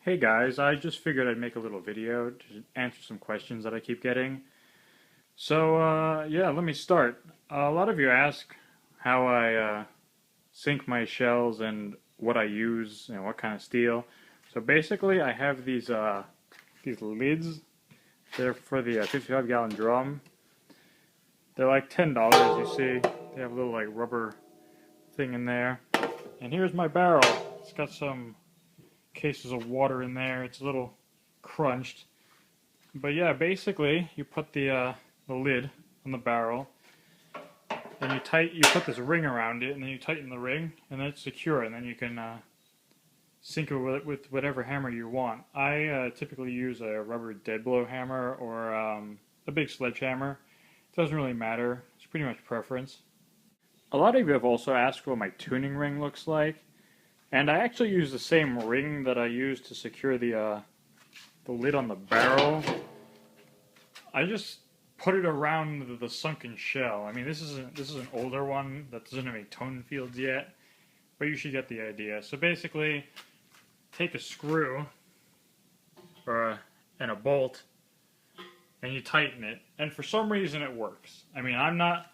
Hey guys, I just figured I'd make a little video to answer some questions that I keep getting. Yeah, let me start. A lot of you ask how I sink my shells and what I use and what kind of steel. So basically, I have these lids. They're for the 55-gallon drum. They're like $10, you see. They have a little like rubber thing in there. And here's my barrel. It's got some cases of water in there. It's a little crunched. But yeah, basically, you put the lid on the barrel, and you put this ring around it, and then you tighten the ring, and then it's secure, and then you can sink it with whatever hammer you want. I typically use a rubber dead blow hammer or a big sledgehammer. It doesn't really matter. It's pretty much preference. A lot of you have also asked what my tuning ring looks like, and I actually use the same ring that I use to secure the lid on the barrel. I just put it around the sunken shell. I mean, this is an older one that doesn't have any tone fields yet, but you should get the idea. So basically, take a screw and a bolt, and you tighten it. And for some reason, it works. I mean, I'm not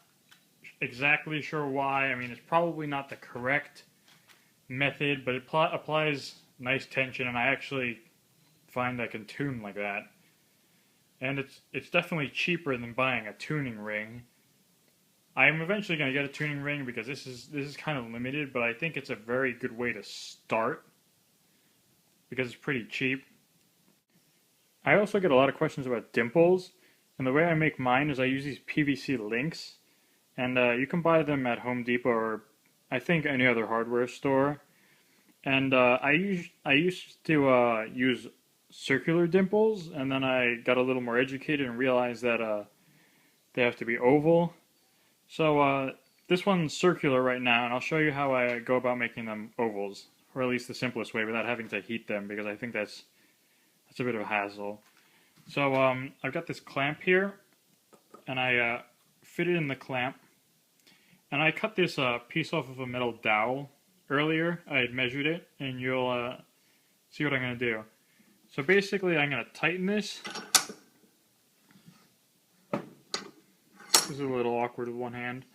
exactly sure why. I mean, it's probably not the correct method, but it applies nice tension, and I actually find I can tune like that. And it's definitely cheaper than buying a tuning ring. I'm eventually going to get a tuning ring because this is kind of limited, but I think it's a very good way to start because it's pretty cheap. I also get a lot of questions about dimples, and the way I make mine is I use these PVC links, and you can buy them at Home Depot or I think any other hardware store. And I used to use circular dimples, and then I got a little more educated and realized that they have to be oval. So this one's circular right now, and I'll show you how I go about making them ovals, or at least the simplest way without having to heat them, because I think that's a bit of a hassle. So I've got this clamp here, and I fit it in the clamp, and I cut this piece off of a metal dowel earlier. I had measured it, and you'll see what I'm going to do. So basically, I'm going to tighten this. This is a little awkward with one hand.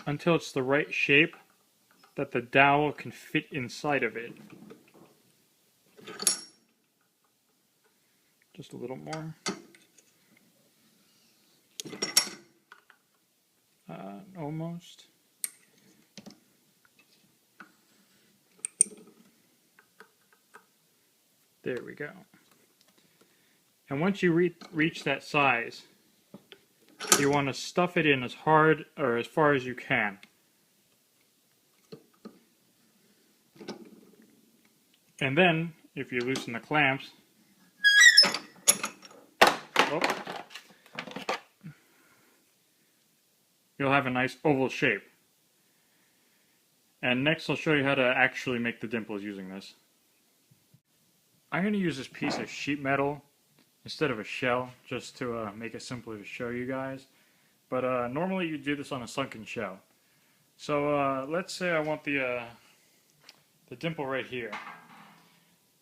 Until it's the right shape that the dowel can fit inside of it. Just a little more. Almost. There we go. And once you reach that size, you want to stuff it in as hard or as far as you can. And then, if you loosen the clamps, you'll have a nice oval shape. And next I'll show you how to actually make the dimples using this. I'm going to use this piece of sheet metal instead of a shell, just to make it simpler to show you guys. But normally you do this on a sunken shell. So let's say I want the dimple right here.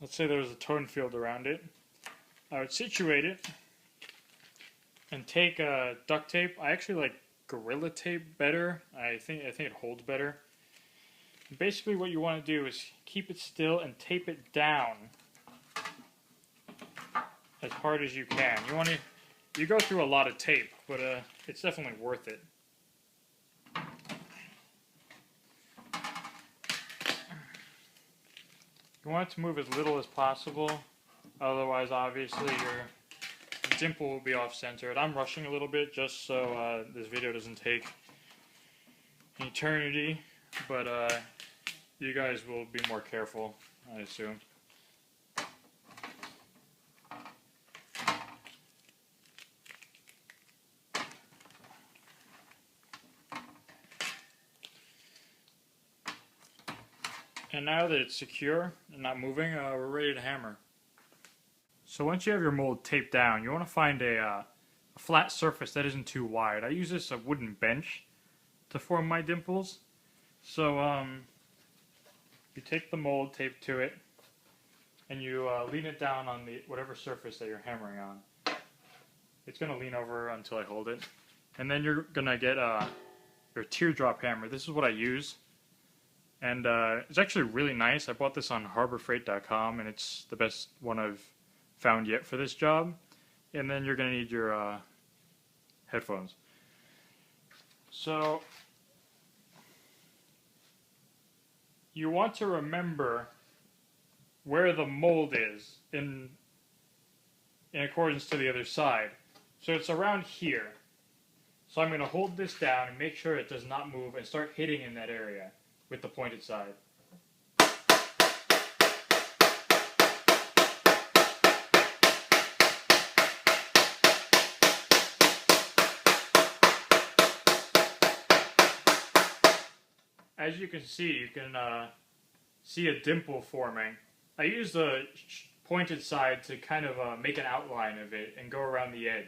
Let's say there's a tone field around it. I would situate it and take duct tape. I actually like Gorilla Tape better. I think it holds better. Basically what you want to do is keep it still and tape it down as hard as you can. You go through a lot of tape, but it's definitely worth it. You want it to move as little as possible, otherwise obviously your dimple will be off centered. I'm rushing a little bit just so this video doesn't take an eternity, but you guys will be more careful, I assume. And now that it's secure and not moving, we're ready to hammer. So once you have your mold taped down, you want to find a flat surface that isn't too wide. I use this wooden bench to form my dimples. So you take the mold taped to it, and you lean it down on the whatever surface that you're hammering on. It's going to lean over until I hold it. And then you're going to get your teardrop hammer. This is what I use. And it's actually really nice. I bought this on harborfreight.com, and it's the best one I've found yet for this job. And then you're going to need your headphones. So you want to remember where the mold is in accordance to the other side. So it's around here. So I'm going to hold this down and make sure it does not move and start hitting in that area with the pointed side. As you can see a dimple forming. I use the pointed side to kind of make an outline of it and go around the edge.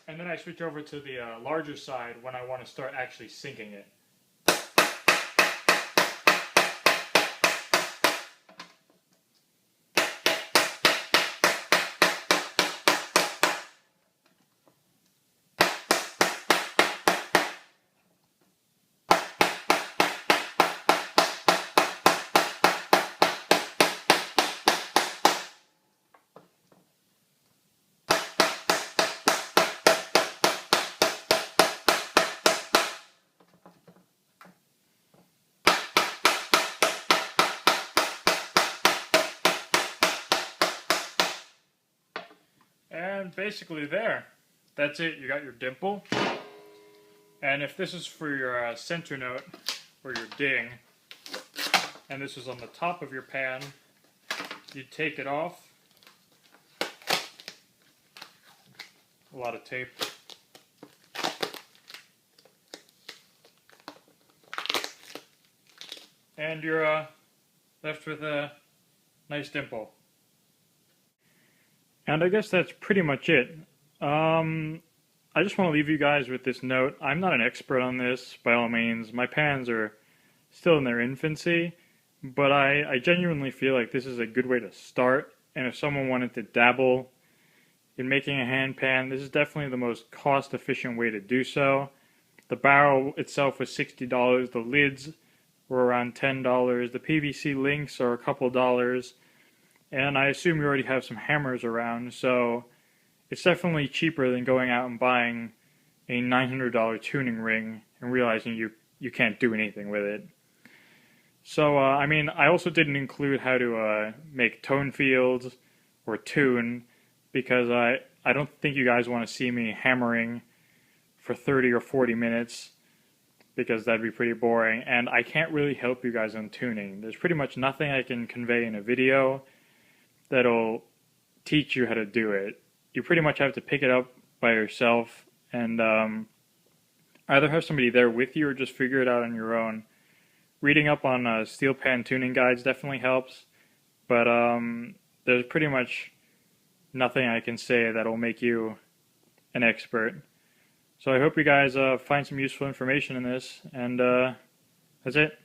And then I switch over to the larger side when I want to start actually sinking it. And basically that's it. You got your dimple. And if this is for your center note or your ding, and this is on the top of your pan, you take it off. A lot of tape. And you're left with a nice dimple. And I guess that's pretty much it. I just want to leave you guys with this note. I'm not an expert on this, by all means. My pans are still in their infancy, but I genuinely feel like this is a good way to start. And if someone wanted to dabble in making a hand pan, this is definitely the most cost-efficient way to do so. The barrel itself was $60. The lids were around $10. The PVC links are a couple dollars. And I assume you already have some hammers around, so it's definitely cheaper than going out and buying a $900 tuning ring and realizing you can't do anything with it. So, I mean, I also didn't include how to make tone fields or tune, because I don't think you guys want to see me hammering for 30 or 40 minutes, because that'd be pretty boring, and I can't really help you guys on tuning. There's pretty much nothing I can convey in a video that'll teach you how to do it. You pretty much have to pick it up by yourself and either have somebody there with you or just figure it out on your own. Reading up on steel pan tuning guides definitely helps, but there's pretty much nothing I can say that'll make you an expert. So I hope you guys find some useful information in this, and that's it.